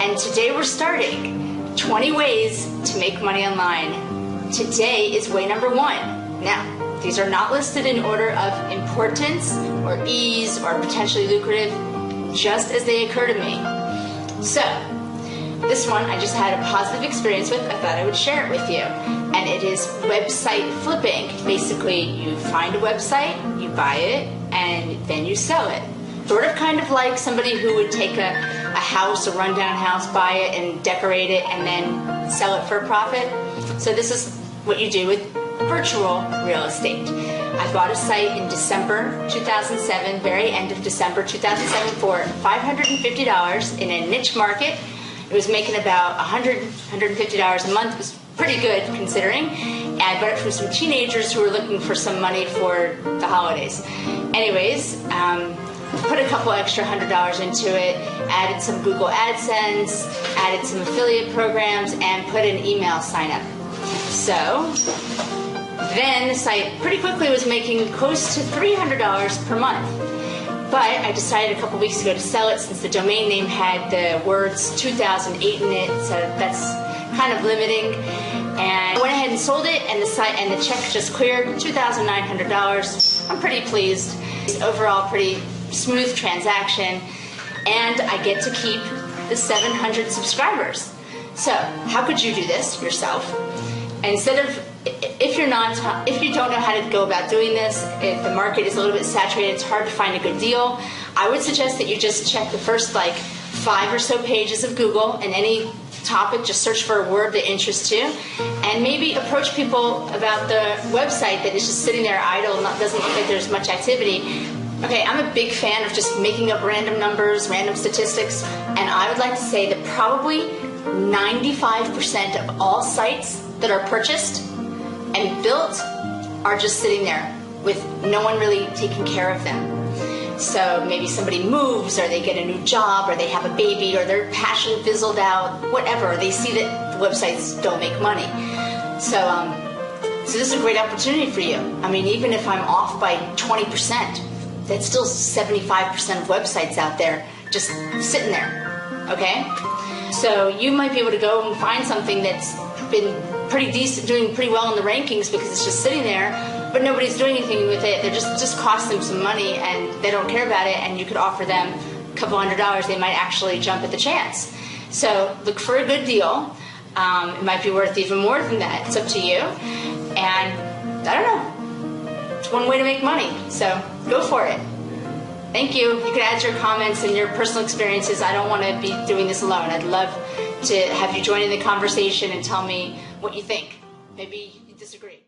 and today we're starting 20 ways to make money online. Today is way number 1. Now, these are not listed in order of importance or ease or potentially lucrative, just as they occur to me. So, this one I just had a positive experience with. I thought I would share it with you. And it is website flipping. Basically, you find a website, you buy it, and then you sell it. Sort of kind of like somebody who would take a house, a rundown house, buy it and decorate it, and then sell it for a profit. So this is what you do with virtual real estate. I bought a site in December 2007, very end of December 2007, for $550 in a niche market. It was making about $150 a month. It was pretty good considering. And I bought it from some teenagers who were looking for some money for the holidays. Anyways, put a couple extra $100 into it, added some Google AdSense, added some affiliate programs, and put an email sign up. So then the site pretty quickly was making close to $300 per month. But I decided a couple weeks ago to sell it since the domain name had the words 2008 in it, so that's kind of limiting. And I went ahead and sold it, and the site and the check just cleared, $2,900. I'm pretty pleased. It's overall pretty smooth transaction, and I get to keep the 700 subscribers. So how could you do this yourself? And instead of, if you don't know how to go about doing this, if the market is a little bit saturated, it's hard to find a good deal, I would suggest that you just check the first 5 or so pages of Google, and any topic, just search for a word that interests you, and maybe approach people about the website that is just sitting there idle and doesn't look like there's much activity. Okay, I'm a big fan of just making up random numbers, random statistics, and I would like to say that probably 95% of all sites that are purchased and built are just sitting there with no one really taking care of them. So maybe somebody moves, or they get a new job, or they have a baby, or their passion fizzled out, whatever. They see that the websites don't make money. So this is a great opportunity for you. I mean, even if I'm off by 20%, that's still 75% of websites out there just sitting there, okay? So you might be able to go and find something that's been pretty decent, doing pretty well in the rankings because it's just sitting there, but nobody's doing anything with it. They're just cost them some money and they don't care about it, and you could offer them a couple $100. They might actually jump at the chance. So look for a good deal. It might be worth even more than that. It's up to you. And I don't know. It's one way to make money. So go for it. Thank you. You can add your comments and your personal experiences. I don't want to be doing this alone. I'd love to have you join in the conversation and tell me what you think. Maybe you disagree.